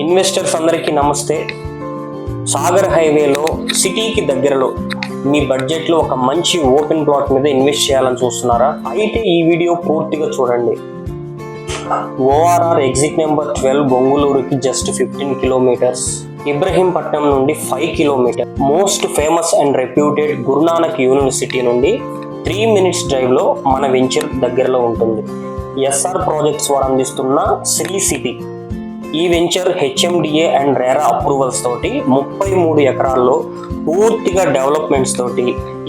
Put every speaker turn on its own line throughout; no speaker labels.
Investors అందరికీ నమస్తే. సాగర్ హైవేలో సిటీకి దగ్గరలో మీ బడ్జెట్లో ఒక మంచి ఓపెన్ ప్లాట్ మీద ఇన్వెస్ట్ చేయాలని చూస్తున్నారా? అయితే ఈ వీడియో పూర్తిగా చూడండి. ఓఆర్ఆర్ ఎగ్జిట్ నెంబర్ 12 బొంగుళూరుకి జస్ట్ 15 కిలోమీటర్స్, ఇబ్రహీంపట్నం నుండి 5 kilometre, most famous and reputed Guru Nanak university నుండి 3 మినిట్స్ డ్రైవ్ లో మన వెంచర్ దగ్గరలో ఉంటుంది. ఎస్ఆర్ ప్రాజెక్ట్స్ వారు అందిస్తున్న శ్రీ సిటీ. ఈ venture HMDA and RERA approvals తోటి 33 ఎకరాల్లో పూర్తిగా డెవలప్మెంట్స్ తోటి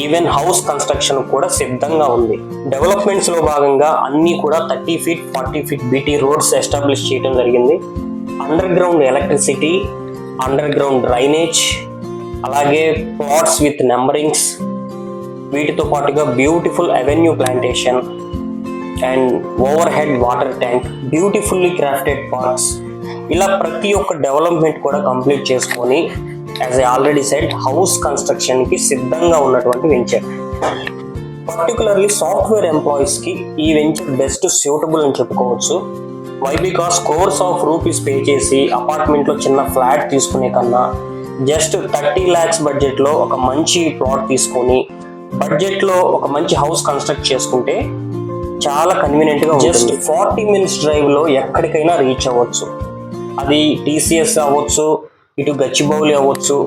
ఈవెన్ హౌస్ కన్స్ట్రక్షన్ కూడా సిద్ధంగా ఉంది. డెవలప్మెంట్స్ లో భాగంగా అన్ని కూడా 30 feet 40 feet BT roads establish చేయడం జరిగింది. Under ground electricity, under ground drainage, అలాగే ప్లాట్స్ విత్ నెంబరింగ్స్, వీటితో పాటుగా beautiful avenue plantation and over head water tank, beautifully crafted parks, ఇలా ప్రతి ఒక్క డెవలప్మెంట్ కూడా కంప్లీట్ చేసుకొని as I already said house construction కి సిద్ధంగా ఉన్నటువంటి వెంచర్. పర్టికులర్లీ సాఫ్ట్వేర్ ఎంప్లాయీస్ కి ఈ వెంచర్ బెస్ట్ సూటబుల్ అని చెప్పుకోవచ్చు. Why because crores of rupees pay చేసి అపార్ట్మెంట్ లో చిన్న ఫ్లాట్ తీసుకునే కన్నా జస్ట్ 30 lakhs బడ్జెట్ లో ఒక మంచి ప్లాట్ తీసుకొని బడ్జెట్ లో ఒక మంచి హౌస్ కన్స్ట్రక్ట్ చేసుకుంటే చాలా కన్వీనియంట్ గా జస్ట్ 40 మినిట్స్ డ్రైవ్ లో ఎక్కడికైనా రీచ్ అవ్వచ్చు. అది టీసీఎస్ అవ్వచ్చు, ఇటు గచ్చిబౌలి అవ్వచ్చు,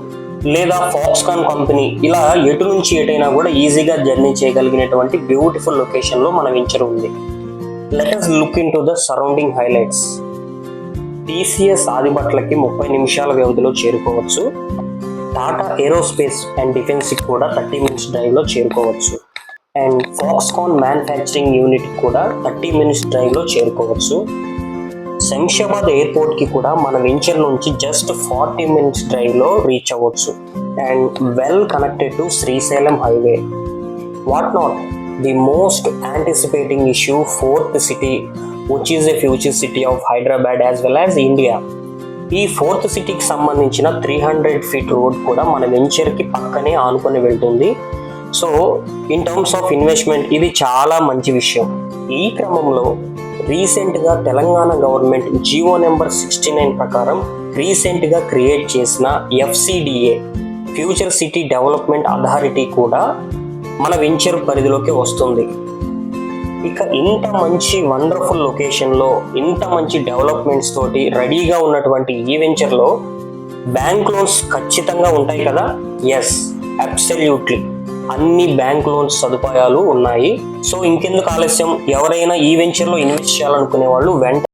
లేదా ఫాక్స్కాన్ కంపెనీ, ఇలా ఎటు నుంచి ఎటైనా కూడా ఈజీగా జర్నీ చేయగలిగినటువంటి బ్యూటిఫుల్ లొకేషన్ లో మన వెంచర్ ఉంది. Let us look into the surrounding highlights. TCS ఆదిబట్లకి 30 నిమిషాల వ్యవధిలో చేరుకోవచ్చు. టాటా ఏరోస్పేస్ అండ్ డిఫెన్స్ కి కూడా 30 మినిట్స్ డ్రైవ్ లో చేరుకోవచ్చు. అండ్ ఫాక్స్కాన్ మ్యానుఫ్యాక్చరింగ్ యూనిట్ కూడా 30 మినిట్స్ డ్రైవ్ లో చేరుకోవచ్చు. శంషాబాద్ ఎయిర్పోర్ట్ కి కూడా మన వెంచర్ నుంచి జస్ట్ 40 మినిట్స్ డ్రైవ్ లో రీచ్ అవ్వచ్చు. And well connected to Srisailam highway. What not, the most anticipating issue, fourth city, which is a future city of Hyderabad as well as India. ఈ fourth సిటీకి సంబంధించిన 300 ఫీట్ రోడ్ కూడా మన venture కి పక్కనే ఆనుకొని వెళ్తుంది. So in terms of investment ఇది చాలా మంచి విషయం. ఈ క్రమంలో రీసెంట్ గా తెలంగాణ గవర్నమెంట్ జియో నెంబర్ 69 ప్రకారం రీసెంట్ గా క్రియేట్ చేసిన FCDA, future city development authority కూడా మన వెంచర్ పరిధిలోకి వస్తుంది. ఇక ఇంత మంచి వండర్ఫుల్ లొకేషన్ లో ఇంత మంచి డెవలప్మెంట్స్ తోటి రెడీగా ఉన్నటువంటి ఈ వెంచర్ లో బ్యాంక్ లోన్స్ ఖచ్చితంగా ఉంటాయి కదా? ఎస్, అబ్సల్యూట్లీ అన్ని బ్యాంక్ లోన్స్ సదుపాయాలు ఉన్నాయి. సో ఇంకెందుకు ఆలస్యం, ఎవరైనా ఈ వెంచర్ లో ఇన్వెస్ట్ చేయాలనుకునే వాళ్ళు వెంటనే